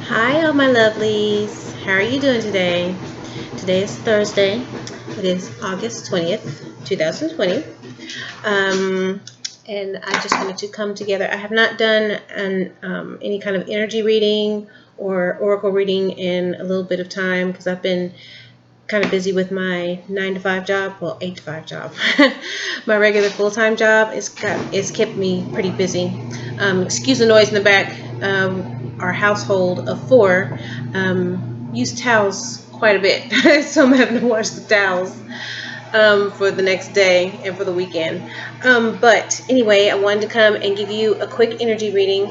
Hi, all my lovelies. How are you doing today? Today is Thursday. It is August 20th, 2020. Um, and I just wanted to come together. I have not done any kind of energy reading or oracle reading in a little bit of time because I've been kind of busy with my 9 to 5 job, well 8 to 5 job. My regular full-time job it's kept me pretty busy. Excuse the noise in the back. Our household of 4 use towels quite a bit, so I'm having to wash the towels for the next day and for the weekend. But anyway, I wanted to come and give you a quick energy reading.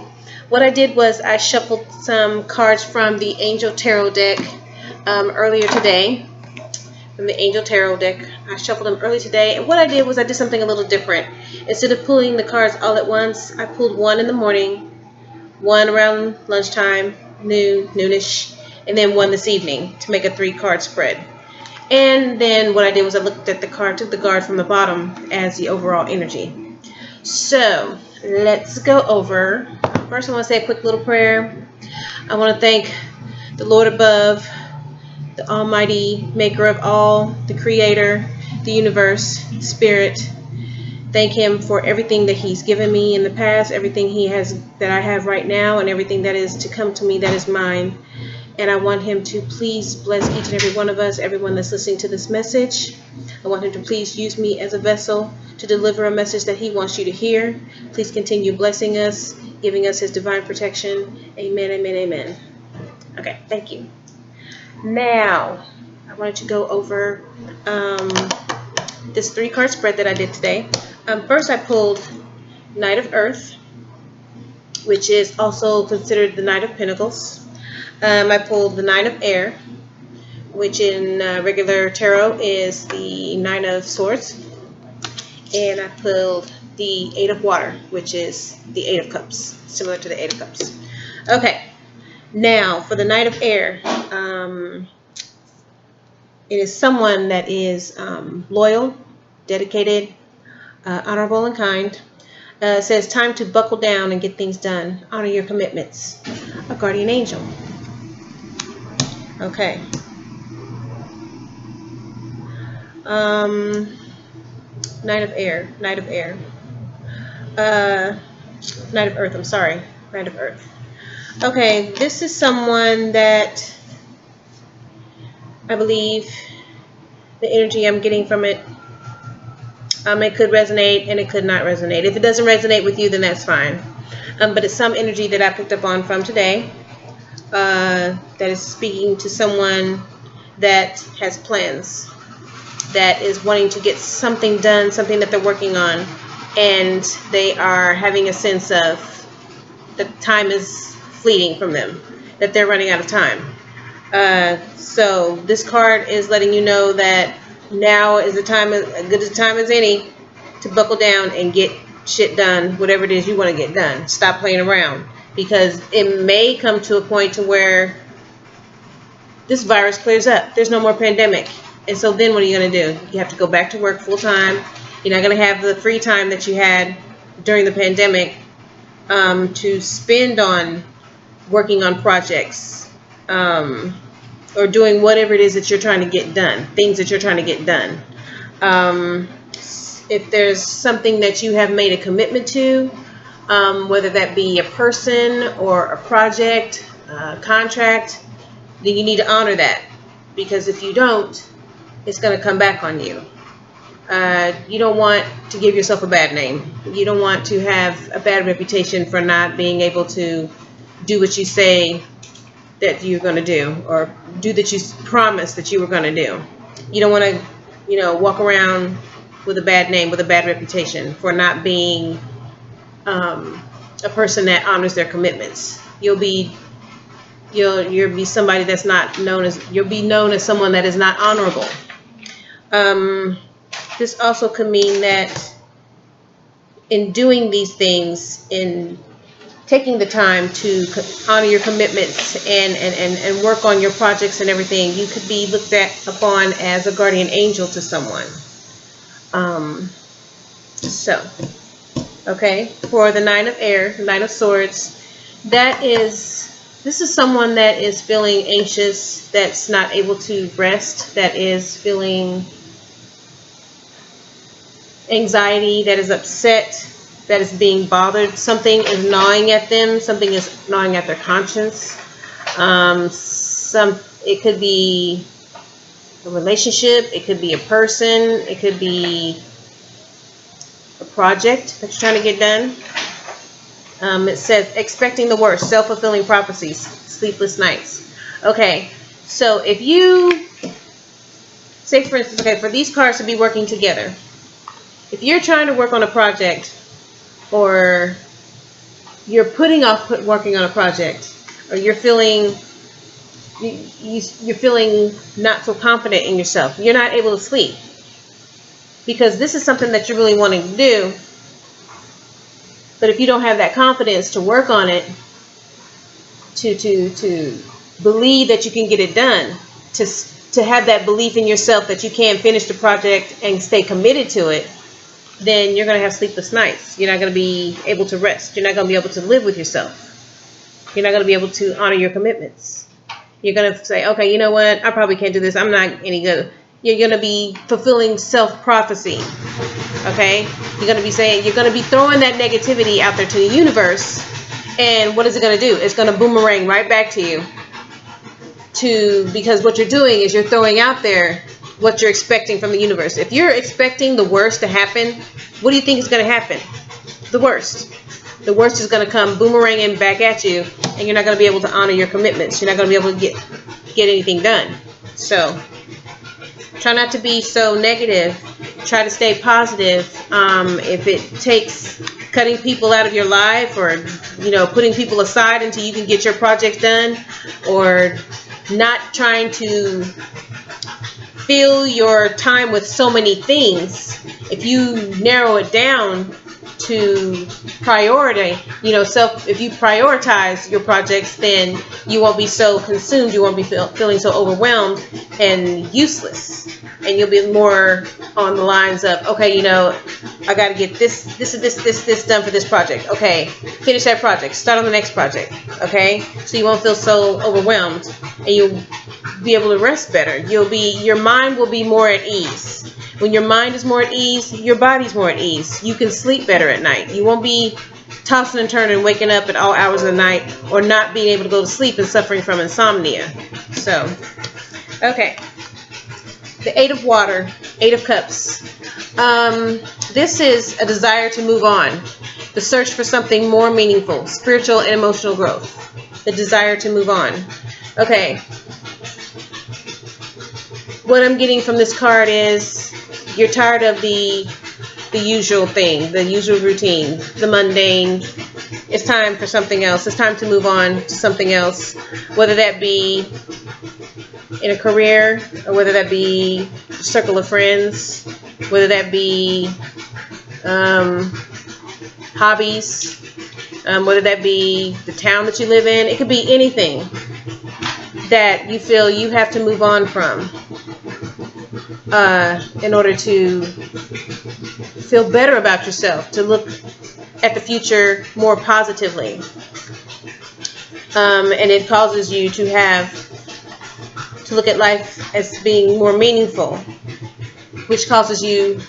What I did was I shuffled some cards from the Angel Tarot deck earlier today. From the Angel Tarot deck. I shuffled them early today, and what I did was I did something a little different. Instead of pulling the cards all at once, I pulled one in the morning, one around lunchtime, noonish, and then one this evening to make a 3-card spread. And then what I did was I looked at the card, took the card from the bottom as the overall energy. So let's go over. First, I want to say a quick little prayer. I want to thank the Lord above, the Almighty Maker of all, the Creator, the universe, Spirit. Thank Him for everything that He's given me in the past, everything He has that I have right now, and everything that is to come to me that is mine. And I want Him to please bless each and every one of us, everyone that's listening to this message. I want Him to please use me as a vessel to deliver a message that He wants you to hear. Please continue blessing us, giving us His divine protection. Amen, amen, amen. Okay, thank you. Now, I wanted to go over this 3-card spread that I did today. First, I pulled Knight of Earth, which is also considered the Knight of Pentacles. I pulled the Nine of Air, which in regular tarot is the Nine of Swords. And I pulled the Eight of Water, which is the Eight of Cups, similar to the Eight of Cups. Okay. Now, for the Knight of Air, it is someone that is loyal, dedicated, honorable, and kind. It says, time to buckle down and get things done. Honor your commitments. A guardian angel. Okay. Knight of Air. Knight of Air. Knight of Earth, I'm sorry. Knight of Earth. Okay, this is someone that I believe the energy I'm getting from it, it could resonate and it could not resonate. If it doesn't resonate with you, then that's fine. But it's some energy that I picked up on from today that is speaking to someone that has plans, that is wanting to get something done, something that they're working on, and they are having a sense of that time is fleeting from them, that they're running out of time. So this card is letting you know that now is the time, as good a time as any, to buckle down and get shit done, whatever it is you want to get done. Stop playing around, because it may come to a point to where this virus clears up. There's no more pandemic. And so then what are you going to do? You have to go back to work full time. You're not going to have the free time that you had during the pandemic to spend on working on projects or doing whatever it is that you're trying to get done, things that you're trying to get done. If there's something that you have made a commitment to, whether that be a person or a project, contract, then you need to honor that, because if you don't, it's going to come back on you. You don't want to give yourself a bad name. You don't want to have a bad reputation for not being able to do what you say that you're going to do, or do that you promised that you were going to do. You don't want to, walk around with a bad name, with a bad reputation for not being a person that honors their commitments. You'll be somebody that's not known as, you'll be known as someone that is not honorable. This also could mean that in doing these things, in taking the time to honor your commitments and work on your projects and everything, you could be looked upon as a guardian angel to someone. Okay, for the Nine of Air, Nine of Swords, this This is someone that is feeling anxious, that's not able to rest, that is feeling anxiety, that is upset, that is being bothered. Something is gnawing at them. Something is gnawing at their conscience. It could be a relationship. It could be a person. It could be a project that you're trying to get done. It says expecting the worst, self-fulfilling prophecies, sleepless nights. Okay, so if you say, for instance, okay, for these cards to be working together, if you're trying to work on a project, or you're putting off working on a project, or you're feeling not so confident in yourself, you're not able to sleep because this is something that you're really wanting to do. But if you don't have that confidence to work on it, to believe that you can get it done, to have that belief in yourself that you can finish the project and stay committed to it, then you're going to have sleepless nights. You're not going to be able to rest. You're not going to be able to live with yourself. You're not going to be able to honor your commitments. You're going to say, okay, you know what? I probably can't do this. I'm not any good. You're going to be fulfilling self-prophecy. Okay? You're going to be saying, you're going to be throwing that negativity out there to the universe. And what is it going to do? It's going to boomerang right back to you. Because what you're doing is you're throwing out there what you're expecting from the universe. If you're expecting the worst to happen, what do you think is going to happen? The worst. The worst is going to come boomeranging back at you, and you're not going to be able to honor your commitments. You're not going to be able to get anything done. So try not to be so negative. Try to stay positive. If it takes cutting people out of your life, or putting people aside until you can get your project done, or not trying to fill your time with so many things, if you narrow it down to priority, if you prioritize your projects, then you won't be so consumed, you won't be feeling so overwhelmed and useless, and you'll be more on the lines of, okay, I got to get this done for this project. Okay, finish that project, start on the next project. Okay, so you won't feel so overwhelmed, and you'll be able to rest better. Your mind will be more at ease. When your mind is more at ease, your body's more at ease. You can sleep better at night. You won't be tossing and turning, waking up at all hours of the night, or not being able to go to sleep and suffering from insomnia. So, okay. The Eight of Water, Eight of Cups. This is a desire to move on. The search for something more meaningful, spiritual and emotional growth. The desire to move on. Okay. What I'm getting from this card is you're tired of the usual thing, the usual routine, the mundane. It's time for something else. It's time to move on to something else, whether that be in a career, or whether that be a circle of friends, whether that be hobbies, whether that be the town that you live in. It could be anything that you feel you have to move on from in order to feel better about yourself, to look at the future more positively. And it causes you to look at life as being more meaningful, which causes you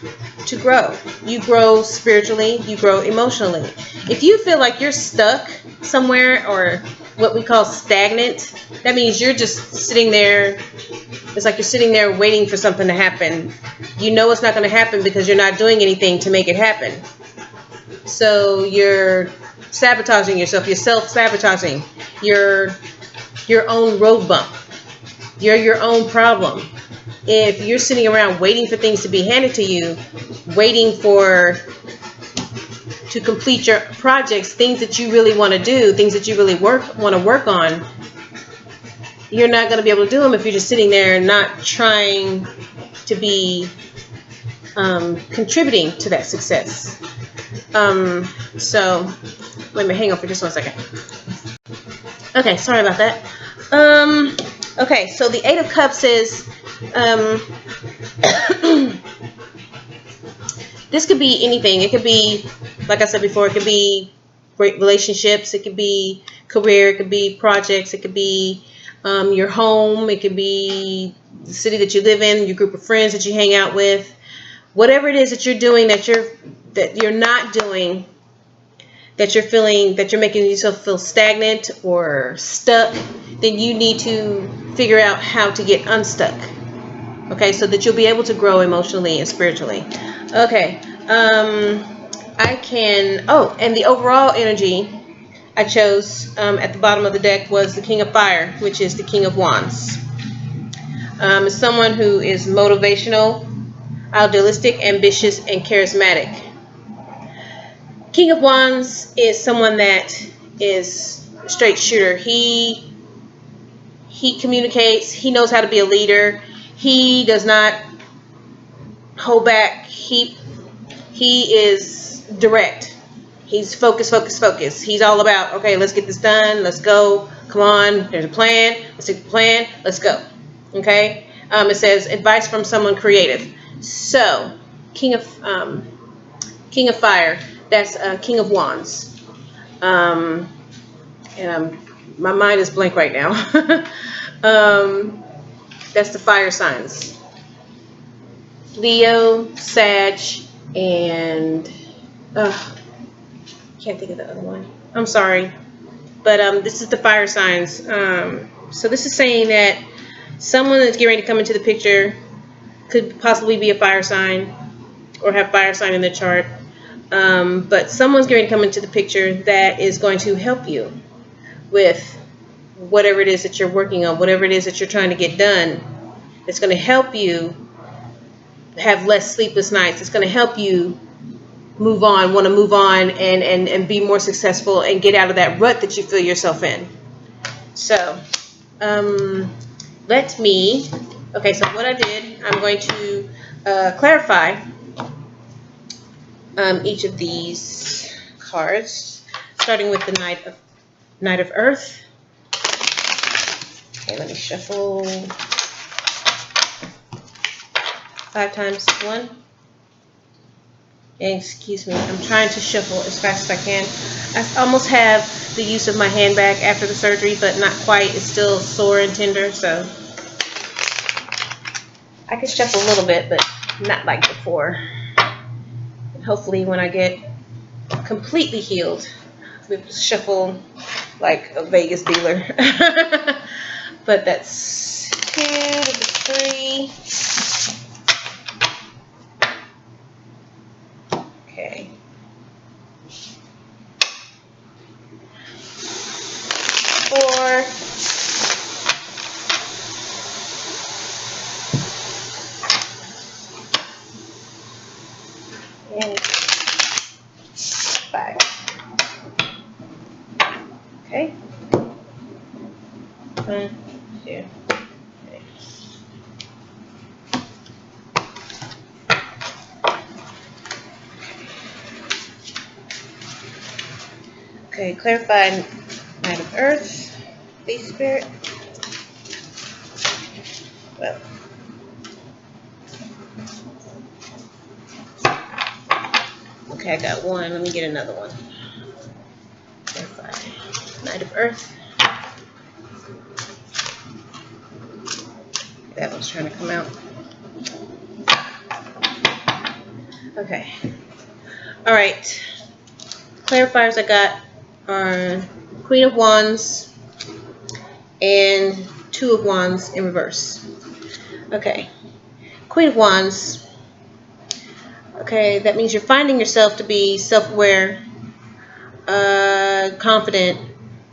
to grow. You grow spiritually, you grow emotionally. If you feel like you're stuck somewhere, or what we call stagnant, that means you're just sitting there. It's like you're sitting there waiting for something to happen. You know it's not going to happen because you're not doing anything to make it happen. So you're sabotaging yourself. You're self-sabotaging. You're your own road bump. You're your own problem. If you're sitting around waiting for things to be handed to you, waiting to complete your projects, things that you really want to do, things that you really want to work on, you're not going to be able to do them if you're just sitting there and not trying to be contributing to that success. So, wait a minute, hang on for just 1 second. Okay, sorry about that. Okay, so the Eight of Cups is, this could be anything. It could be, like I said before, it could be great relationships. It could be career. It could be projects. It could be your home. It could be the city that you live in, your group of friends that you hang out with. Whatever it is that you're doing that you're not doing, that you're feeling that you're making yourself feel stagnant or stuck, then you need to figure out how to get unstuck. Okay, so that you'll be able to grow emotionally and spiritually. Okay, and the overall energy I chose at the bottom of the deck was the King of Fire, which is the King of Wands. Someone who is motivational, idealistic, ambitious, and charismatic. King of Wands is someone that is a straight shooter. He communicates. He knows how to be a leader. He does not hold back. He is direct. He's focused. He's all about, okay, let's get this done. Let's go. Come on. There's a plan. Let's take the plan. Let's go. Okay. It says advice from someone creative. So, King of Fire. That's King of Wands. And my mind is blank right now. That's the fire signs. Leo, Sag, and can't think of the other one. I'm sorry. But this is the fire signs. So this is saying that someone that's getting ready to come into the picture could possibly be a fire sign or have fire sign in their chart. But someone's going to come into the picture that is going to help you with whatever it is that you're working on, whatever it is that you're trying to get done. It's going to help you have less sleepless nights. It's going to help you want to move on and be more successful and get out of that rut that you feel yourself in. So, okay, so what I did, I'm going to clarify each of these cards, starting with the Knight of Earth. Okay, let me shuffle 5 times 1. And excuse me, I'm trying to shuffle as fast as I can. I almost have the use of my hand back after the surgery, but not quite. It's still sore and tender, so I can shuffle a little bit, but not like before. And hopefully when I get completely healed, I'll be able to shuffle like a Vegas dealer. But that's 2, that's 3. Okay. 4. And 5. Okay. 1, 2. Okay, clarified Knight of Earth, Base Spirit. Well, okay, I got one. Let me get another one. Clarified Knight of Earth. That one's trying to come out. Okay. All right. Clarifiers I got are Queen of Wands and 2 of Wands in reverse. Okay. Queen of Wands. Okay, that means you're finding yourself to be self-aware, confident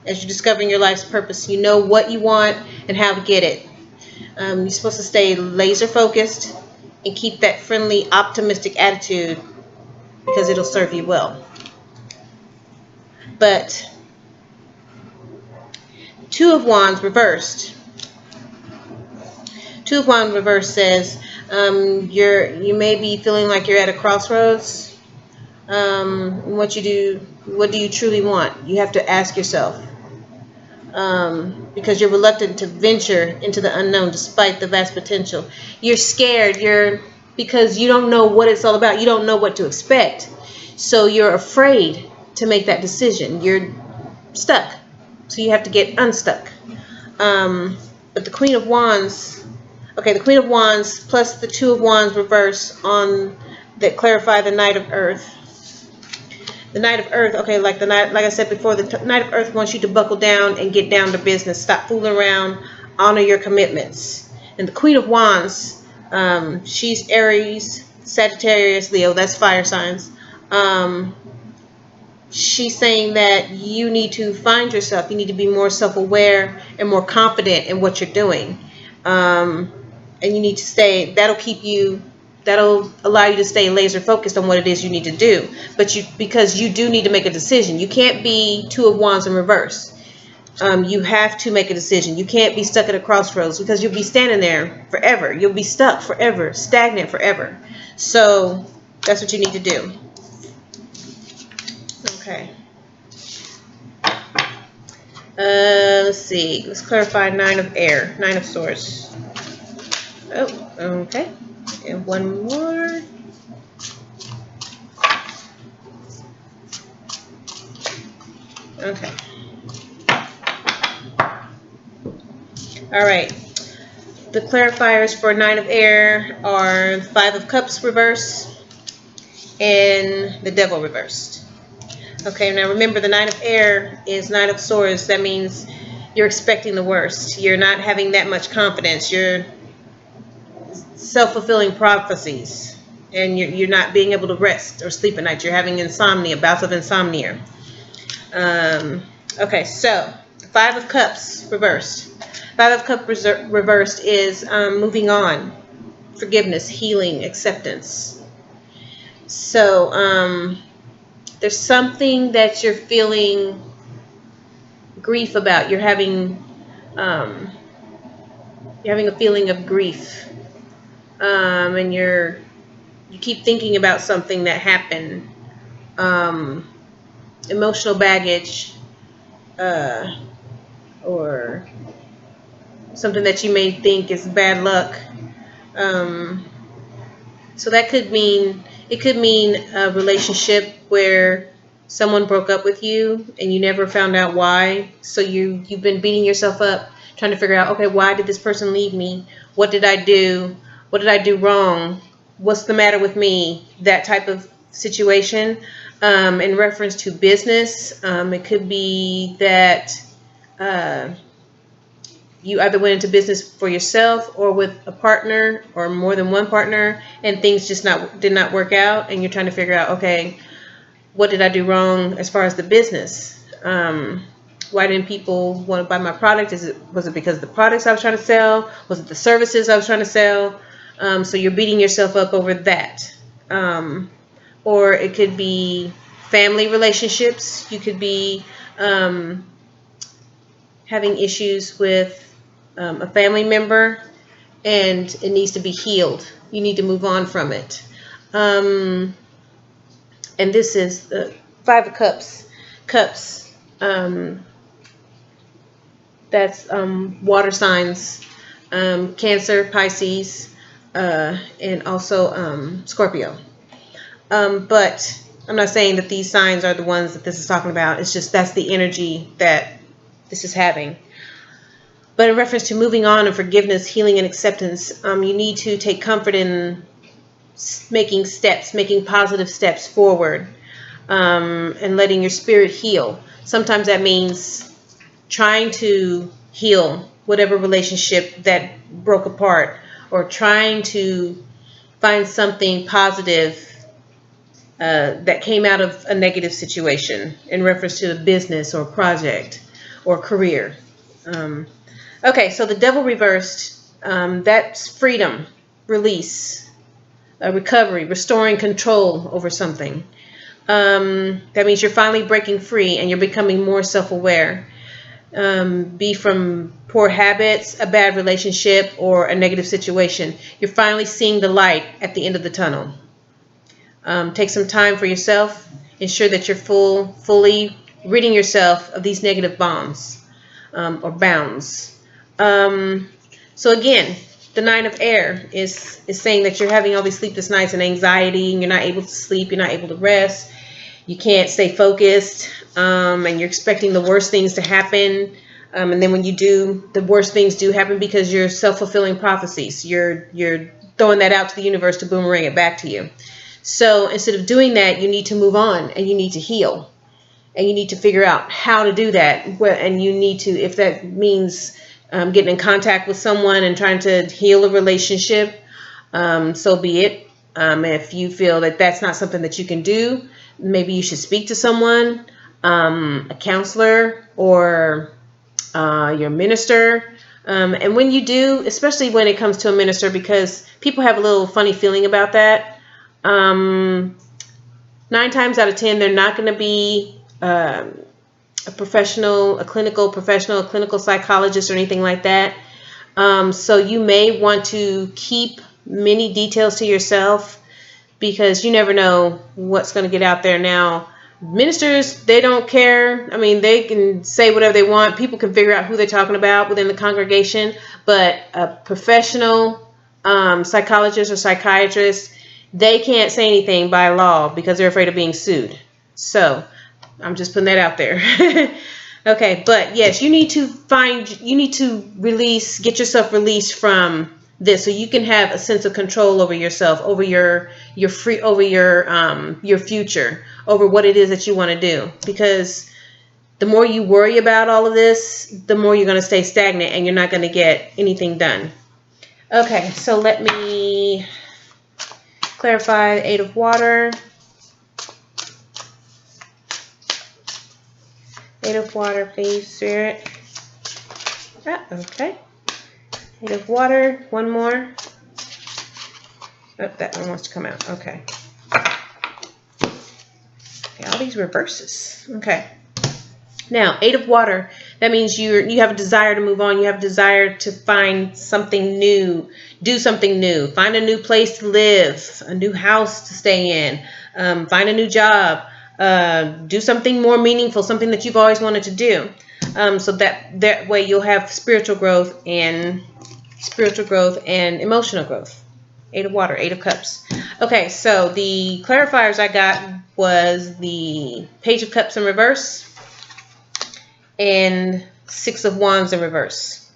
as you're discovering your life's purpose. You know what you want and how to get it. You're supposed to stay laser focused and keep that friendly, optimistic attitude because it'll serve you well. But 2 of Wands reversed. 2 of Wands reversed says you may be feeling like you're at a crossroads. What do you truly want? You have to ask yourself. Because you're reluctant to venture into the unknown despite the vast potential. You're scared. Because you don't know what it's all about. You don't know what to expect. So you're afraid to make that decision. You're stuck, so you have to get unstuck. But the Queen of Wands, okay, the Queen of Wands plus the Two of Wands reverse on that clarify the Knight of Earth. The Knight of Earth, okay, like I said before, the Knight of Earth wants you to buckle down and get down to business. Stop fooling around. Honor your commitments. And the Queen of Wands, she's Aries, Sagittarius, Leo. That's fire signs. She's saying that you need to find yourself. You need to be more self-aware and more confident in what you're doing. And you need to stay. That'll allow you to stay laser focused on what it is you need to do. But because you do need to make a decision. You can't be Two of Wands in reverse. You have to make a decision. You can't be stuck at a crossroads, because you'll be standing there forever. You'll be stuck forever, stagnant forever. So that's what you need to do. Okay. Let's see. Let's clarify Nine of Air, Nine of Swords. Oh, okay. And one more. Okay. All right. The clarifiers for Nine of Air are Five of Cups reverse and the Devil reversed. Okay, now remember the Nine of Air is Nine of Swords. That means you're expecting the worst. You're not having that much confidence. You're self-fulfilling prophecies, and you're not being able to rest or sleep at night. You're having insomnia, bouts of insomnia. Okay, so Five of Cups reversed. Five of Cups reversed is moving on, forgiveness, healing, acceptance. So there's something that you're feeling grief about. You're having a feeling of grief. And you keep thinking about something that happened, emotional baggage, or something that you may think is bad luck. So that could mean a relationship where someone broke up with you and you never found out why. So you've been beating yourself up trying to figure out, okay, why did this person leave me? What did I do? What did I do wrong? What's the matter with me? That type of situation. In reference to business, it could be that you either went into business for yourself or with a partner or more than one partner, and things just did not work out, and you're trying to figure out, okay, what did I do wrong as far as the business? Why didn't people want to buy my product? Was it because of the products I was trying to sell? Was it the services I was trying to sell? So you're beating yourself up over that. Or it could be family relationships. You could be having issues with a family member, and it needs to be healed. You need to move on from it. And this is the Five of Cups. That's water signs, Cancer, Pisces, and also Scorpio. But I'm not saying that these signs are the ones that this is talking about. It's just that's the energy that this is having. But in reference to moving on and forgiveness, healing, and acceptance, you need to take comfort in making positive steps forward, and letting your spirit heal. Sometimes that means trying to heal whatever relationship that broke apart, or trying to find something positive that came out of a negative situation in reference to a business or project or career. Okay, so the Devil reversed, that's freedom, release, recovery, restoring control over something. That means you're finally breaking free and you're becoming more self-aware. Be from poor habits, a bad relationship, or a negative situation. You're finally seeing the light at the end of the tunnel. Take some time for yourself. Ensure that you're fully ridding yourself of these negative bombs or bounds. So again, the Nine of Air is saying that you're having all these sleepless nights and anxiety, and you're not able to sleep, you're not able to rest. you can't stay focused, and you're expecting the worst things to happen. And then when you do, the worst things do happen because you're self-fulfilling prophecies. You're throwing that out to the universe to boomerang it back to you. So instead of doing that, you need to move on and you need to heal. And you need to figure out how to do that. And you need to, if that means getting in contact with someone and trying to heal a relationship, so be it. If you feel that that's not something that you can do, maybe you should speak to someone, a counselor or your minister. And when you do, especially when it comes to a minister, because people have a little funny feeling about that. 9 times out of 10, they're not going to be a professional, a clinical psychologist or anything like that. So you may want to keep many details to yourself because you never know what's going to get out there. Now, ministers, they don't care. I mean, they can say whatever they want. People can figure out who they're talking about within the congregation. But a professional psychologist or psychiatrist, they can't say anything by law because they're afraid of being sued. So I'm just putting that out there. Okay, but yes, you need to get yourself released from this so you can have a sense of control over yourself, over your future, over what it is that you want to do. Because the more you worry about all of this, the more you're going to stay stagnant and you're not going to get anything done. Okay, so let me clarify the 8 of water. 8 of water, please, Spirit. Okay. 8 of water. One more. Oh, that one wants to come out. Okay. Okay, all these reverses. Okay. Now, 8 of water. That means you have a desire to move on. You have a desire to find something new. Do something new. Find a new place to live. A new house to stay in. Find a new job. Do something more meaningful, something that you've always wanted to do, so that way you'll have spiritual growth and emotional growth. 8 of water, 8 of cups. Okay, so the clarifiers I got was the Page of Cups in reverse and 6 of Wands in reverse.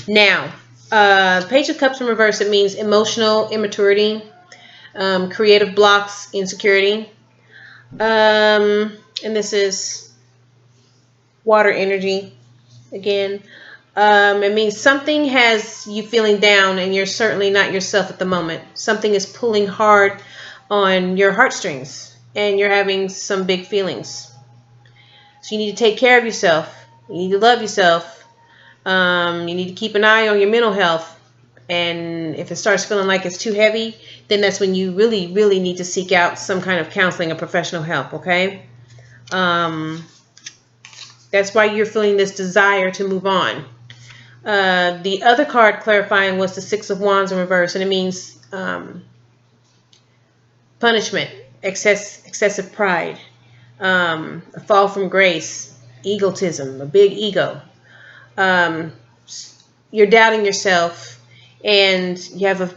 Now, Page of Cups in reverse, it means emotional immaturity, creative blocks, insecurity. And this is water energy again. It means something has you feeling down and you're certainly not yourself at the moment. Something is pulling hard on your heartstrings and you're having some big feelings. So you need to take care of yourself. You need to love yourself. You need to keep an eye on your mental health. And if it starts feeling like it's too heavy, then that's when you really, really need to seek out some kind of counseling or professional help, okay? That's why you're feeling this desire to move on. The other card clarifying was the 6 of Wands in reverse, and it means punishment, excessive pride, a fall from grace, egotism, a big ego. You're doubting yourself. And you have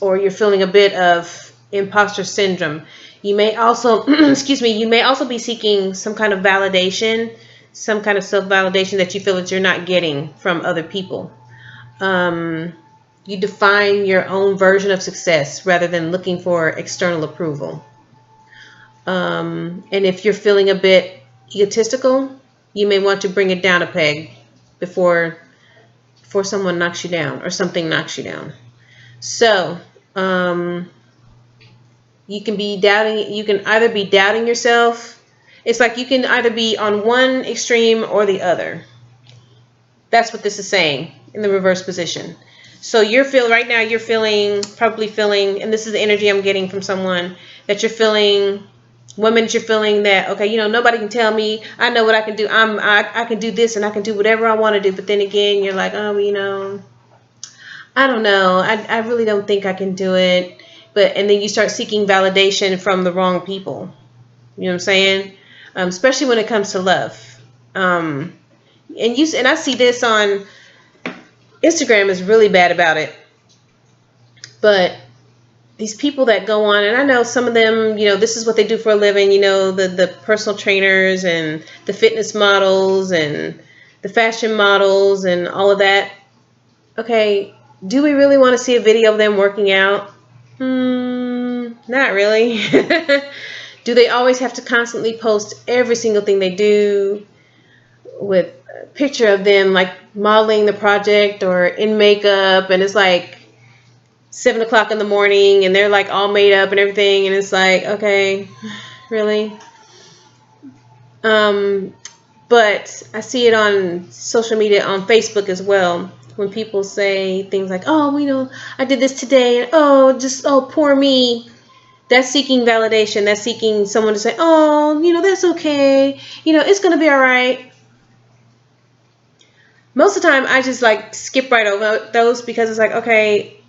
you're feeling a bit of imposter syndrome. You may also, you may also be seeking some kind of validation, some kind of self-validation that you feel that you're not getting from other people. You define your own version of success rather than looking for external approval. And if you're feeling a bit egotistical, you may want to bring it down a peg before someone knocks you down or something knocks you down. So, you can either be doubting yourself. It's like you can either be on one extreme or the other. That's what this is saying in the reverse position. So right now you're probably feeling, and this is the energy I'm getting from someone, that you're feeling, one minute you're feeling that, okay, nobody can tell me, I know what I can do. I can do this and I can do whatever I want to do. But then again, you're like, oh, I don't know. I really don't think I can do it. And then you start seeking validation from the wrong people. You know what I'm saying? Especially when it comes to love. And I see this on Instagram is really bad about it. But these people that go on, and I know some of them, this is what they do for a living, the personal trainers and the fitness models and the fashion models and all of that. Okay, do we really want to see a video of them working out? Not really. Do they always have to constantly post every single thing they do with a picture of them like modeling the project or in makeup, and it's like 7 o'clock in the morning and they're like all made up and everything, and it's like, okay, really? But I see it on social media, on Facebook as well, when people say things like, oh, I did this today, and oh, poor me. That's seeking validation. That's seeking someone to say, oh, that's okay. It's going to be all right. Most of the time, I just like skip right over those, because it's like, okay,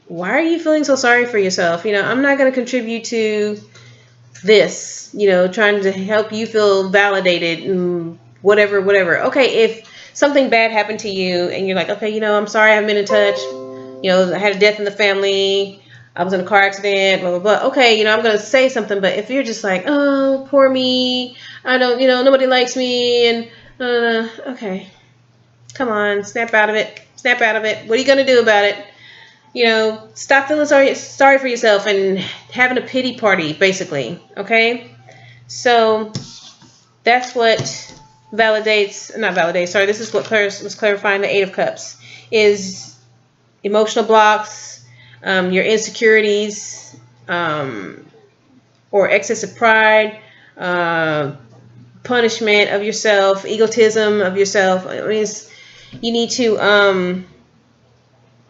why are you feeling so sorry for yourself? I'm not going to contribute to this, trying to help you feel validated and whatever. Okay, if something bad happened to you and you're like, okay, I'm sorry I haven't been in touch. I had a death in the family. I was in a car accident, blah, blah, blah. Okay, I'm going to say something. But if you're just like, oh, poor me, I don't, nobody likes me. And, okay, come on, snap out of it. Snap out of it. What are you going to do about it? Stop feeling sorry for yourself and having a pity party, basically. Okay? So that's what this is what was clarifying the 8 of Cups, is emotional blocks, your insecurities, or excessive pride, punishment of yourself, egotism of yourself. I mean, you need to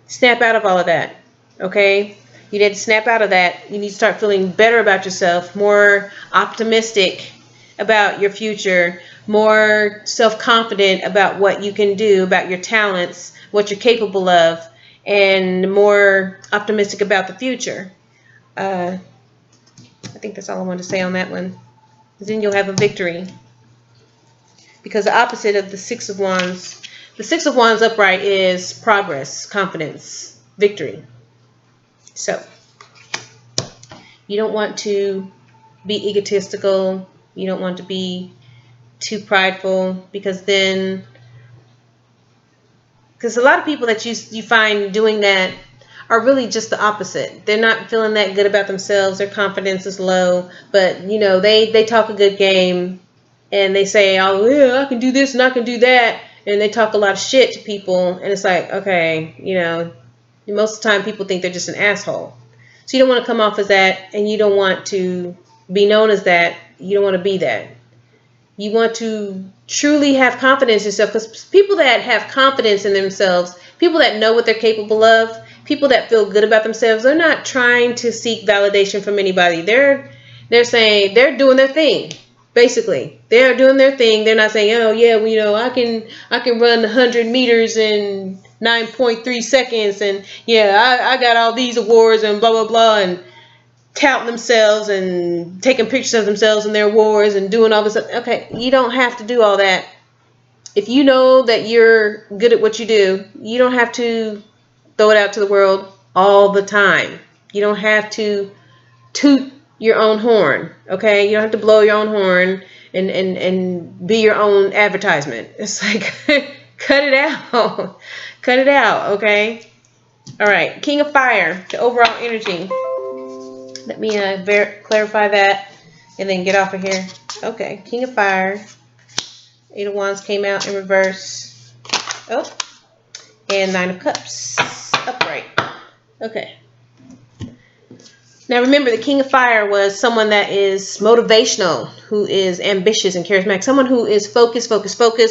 snap out of all of that. Okay? You need to snap out of that. You need to start feeling better about yourself, more optimistic about your future, more self-confident about what you can do, about your talents, what you're capable of, and more optimistic about the future. I think that's all I wanted to say on that one. Then you'll have a victory. Because the opposite of the 6 of Wands, the 6 of Wands upright is progress, confidence, victory. So, you don't want to be egotistical. You don't want to be too prideful, because a lot of people that you find doing that are really just the opposite. They're not feeling that good about themselves. Their confidence is low, but they talk a good game, and they say, oh yeah, I can do this and I can do that, and they talk a lot of shit to people, and it's like, okay, most of the time people think they're just an asshole. So you don't want to come off as that, and you don't want to be known as that. You don't want to be that. You want to truly have confidence in yourself, because people that have confidence in themselves, people that know what they're capable of, people that feel good about themselves, they're not trying to seek validation from anybody. They're saying they're doing their thing. Basically, they're doing their thing. They're not saying, oh yeah, well, I can run 100 meters in 9.3 seconds, and yeah, I got all these awards and blah blah blah, and touting themselves and taking pictures of themselves and their awards and doing all this stuff. Okay, you don't have to do all that. If you know that you're good at what you do, you don't have to throw it out to the world all the time. You don't have to toot your own horn, okay? You don't have to blow your own horn and be your own advertisement. It's like, cut it out. Cut it out, okay? All right, King of Fire, the overall energy. Let me clarify that and then get off of here. Okay, King of Fire. 8 of Wands came out in reverse. Oh, and 9 of Cups upright. Okay. Now remember, the King of Fire was someone that is motivational, who is ambitious and charismatic, someone who is focused,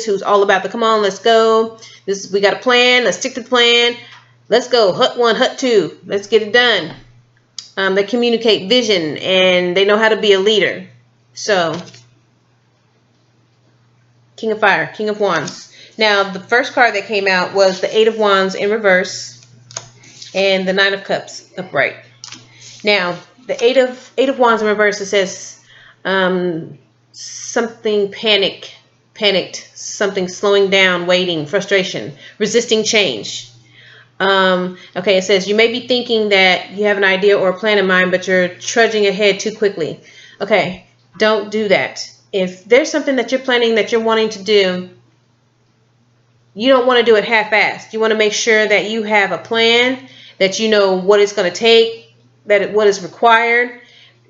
who's all about the come on, let's go. We got a plan, let's stick to the plan. Let's go, hut 1, hut 2, let's get it done. They communicate vision, and they know how to be a leader. So, King of Fire, King of Wands. Now, the first card that came out was the 8 of Wands in reverse and the 9 of Cups upright. Now, the 8 of Wands in reverse, it says something panicked, something slowing down, waiting, frustration, resisting change. Okay, it says you may be thinking that you have an idea or a plan in mind, but you're trudging ahead too quickly. Okay, don't do that. If there's something that you're planning that you're wanting to do, you don't want to do it half-assed. You want to make sure that you have a plan, that you know what it's going to take, what is required,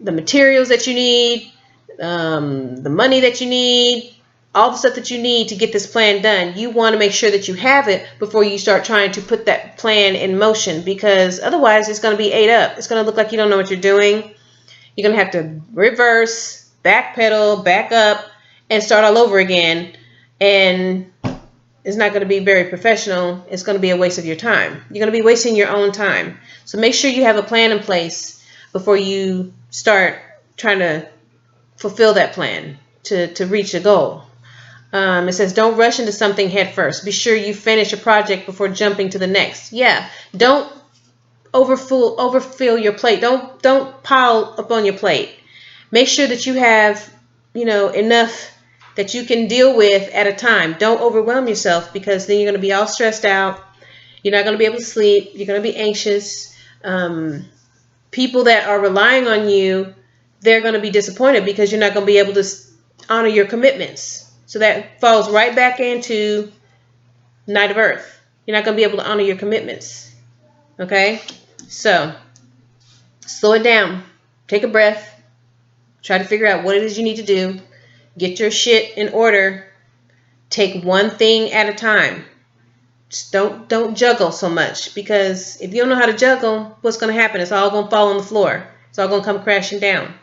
the materials that you need, the money that you need, all the stuff that you need to get this plan done. You want to make sure that you have it before you start trying to put that plan in motion, because otherwise it's going to be ate up. It's going to look like you don't know what you're doing. You're going to have to reverse, backpedal, back up, and start all over again. And it's not going to be very professional. It's going to be a waste of your time. You're going to be wasting your own time. So make sure you have a plan in place before you start trying to fulfill that plan to reach a goal. It says don't rush into something head first. Be sure you finish a project before jumping to the next. Yeah, don't overfill your plate. Don't pile up on your plate. Make sure that you have, enough that you can deal with at a time. Don't overwhelm yourself, because then you're going to be all stressed out. You're not going to be able to sleep. You're going to be anxious. People that are relying on you, they're going to be disappointed because you're not going to be able to honor your commitments. So that falls right back into Knight of Earth. You're not going to be able to honor your commitments. Okay? So, slow it down. Take a breath. Try to figure out what it is you need to do. Get your shit in order. Take one thing at a time. Just don't juggle so much, because if you don't know how to juggle, what's going to happen? It's all going to fall on the floor. It's all going to come crashing down.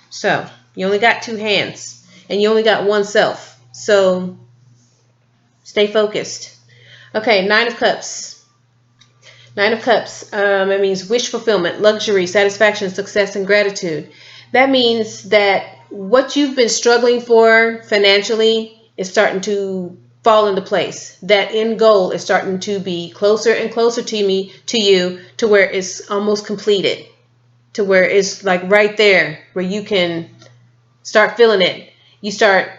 So, you only got two hands, and you only got one self. So, stay focused. Okay, Nine of Cups. Nine of Cups, it means wish fulfillment, luxury, satisfaction, success, and gratitude. That means that what you've been struggling for financially is starting to fall into place. That end goal is starting to be closer and closer to you, to where it's almost completed, to where it's like right there, where you can start feeling it. You start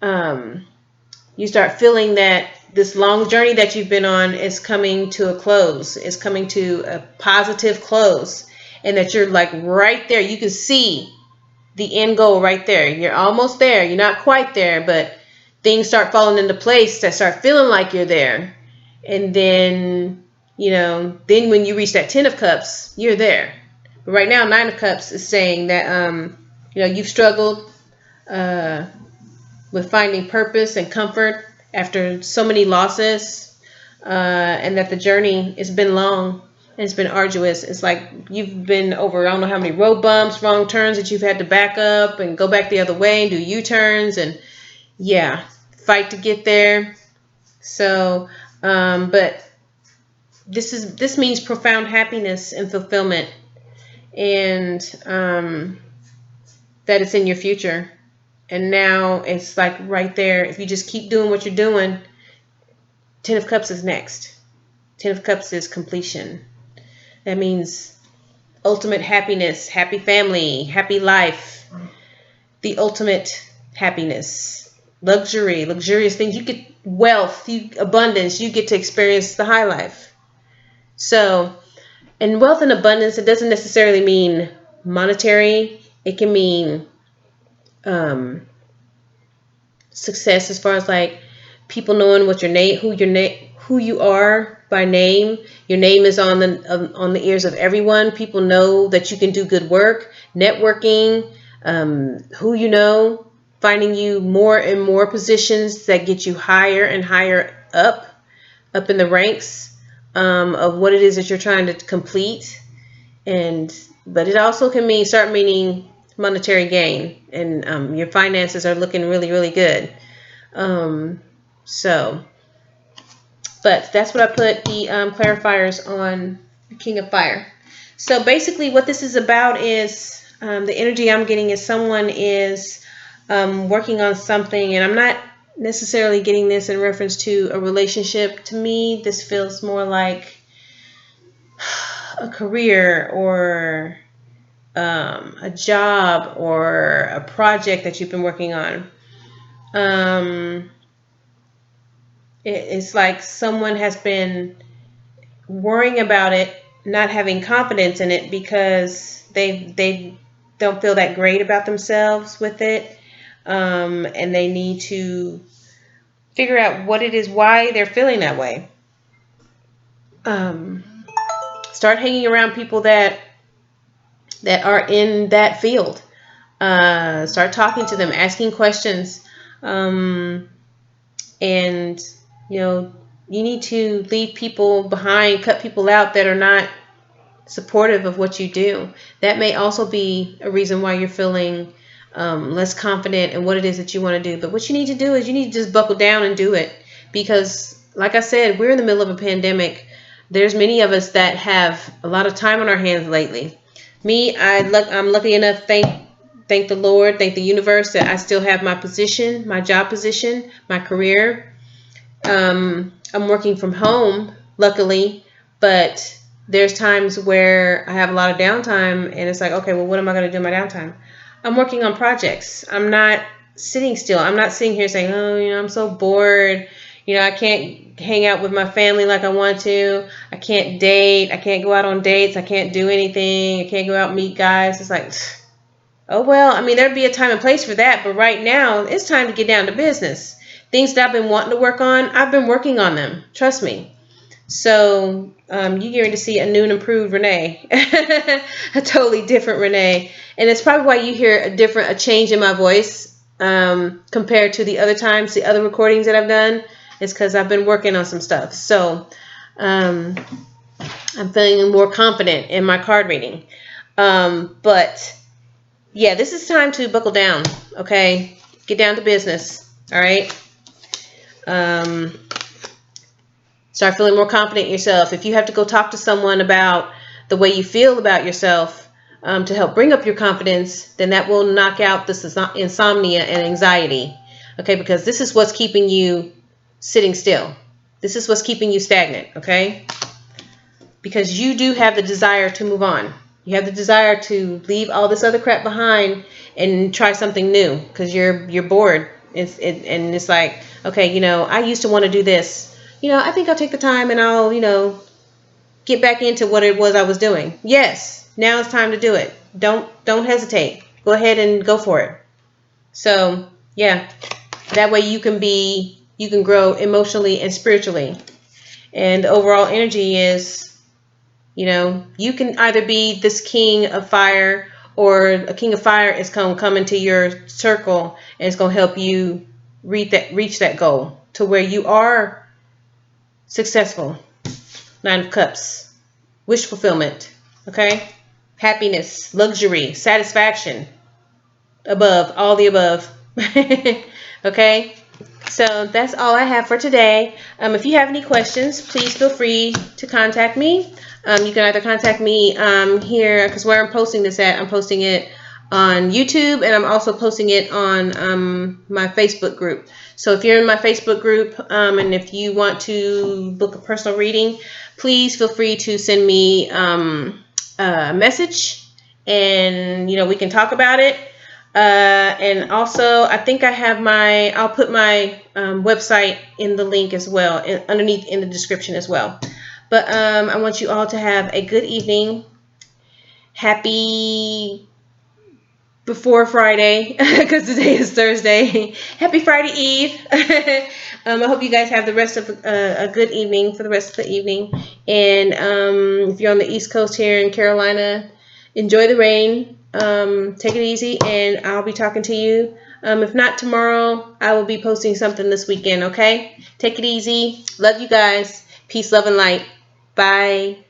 feeling that this long journey that you've been on is coming to a close. It's coming to a positive close, and that you're like right there. You can see the end goal right there. You're almost there. You're not quite there, but things start falling into place that start feeling like you're there. And then, then when you reach that 10 of Cups, you're there. But right now, 9 of Cups is saying that, you've struggled with finding purpose and comfort after so many losses, and that the journey has been long and it's been arduous. It's like you've been over, I don't know how many road bumps, wrong turns that you've had to back up and go back the other way and do U-turns, and fight to get there. So, but this means profound happiness and fulfillment, and that it's in your future. And now it's like right there. If you just keep doing what you're doing, 10 of Cups is next. 10 of Cups is completion. That means ultimate happiness, happy family, happy life, the ultimate happiness, luxury, luxurious things. You get wealth, abundance. You get to experience the high life. So, and wealth and abundance, it doesn't necessarily mean monetary. It can mean success as far as like people knowing what your name, who you are by name. Your name is on the ears of everyone. People know that you can do good work, networking, finding you more and more positions that get you higher and higher up in the ranks of what it is that you're trying to complete. But it also can start meaning monetary gain, and your finances are looking really, really good. But that's what I put the clarifiers on the King of Fire. So basically what this is about is the energy I'm getting is someone is working on something, and I'm not necessarily getting this in reference to a relationship. To me, this feels more like a career or a job or a project that you've been working on. It's like someone has been worrying about it, not having confidence in it because they don't feel that great about themselves with it, and they need to figure out what it is, why they're feeling that way. Start hanging around people that are in that field. Start talking to them, asking questions, and you need to leave people behind, cut people out that are not supportive of what you do. That may also be a reason why you're feeling less confident in what it is that you want to do. But what you need to do is you need to just buckle down and do it, because like I said, we're in the middle of a pandemic. There's many of us that have a lot of time on our hands lately. Me, I'm lucky enough, thank the Lord, thank the universe, that I still have my position, my job position, my career. I'm working from home, luckily, but there's times where I have a lot of downtime, and it's like, okay, well, what am I going to do in my downtime? I'm working on projects. I'm not sitting still. I'm not sitting here saying, oh, I'm so bored. I can't hang out with my family like I want to. I can't date. I can't go out on dates. I can't do anything. I can't go out and meet guys. It's like, oh, well, I mean, there'd be a time and place for that. But right now, it's time to get down to business. Things that I've been wanting to work on, I've been working on them. Trust me. So you're going to see a new and improved Renee, a totally different Renee. And it's probably why you hear a change in my voice compared to the other times, the other recordings that I've done. It's because I've been working on some stuff. So I'm feeling more confident in my card reading. But yeah, this is time to buckle down. Okay, get down to business. All right. Start feeling more confident in yourself. If you have to go talk to someone about the way you feel about yourself to help bring up your confidence, then that will knock out this insomnia and anxiety. Okay, because this is what's keeping you sitting still. This is what's keeping you stagnant. Okay, because you do have the desire to move on. You have the desire to leave all this other crap behind and try something new because you're bored. And it's like, okay, I used to want to do this. I think I'll take the time and I'll, get back into what it was I was doing. Yes, now it's time to do it. Don't hesitate. Go ahead and go for it. So, yeah, that way you can grow emotionally and spiritually. And the overall energy is, you can either be this king of fire, or a king of fire is going to come into your circle and it's going to help you reach that goal to where you are successful. 9 of Cups. Wish fulfillment. Okay? Happiness, luxury, satisfaction. Above, all the above. Okay? So that's all I have for today. If you have any questions, please feel free to contact me. You can either contact me here, because where I'm posting this at, I'm posting it on YouTube, and I'm also posting it on my Facebook group. So if you're in my Facebook group and if you want to book a personal reading, please feel free to send me a message, and we can talk about it. And also, I think I'll put my website in the link as well, underneath in the description as well. But I want you all to have a good evening. Happy before Friday, because today is Thursday. Happy Friday Eve. I hope you guys have the rest of a good evening for the rest of the evening. And if you're on the East Coast here in Carolina, enjoy the rain. Take it easy, and I'll be talking to you. If not tomorrow, I will be posting something this weekend, okay? Take it easy. Love you guys. Peace, love, and light. Bye.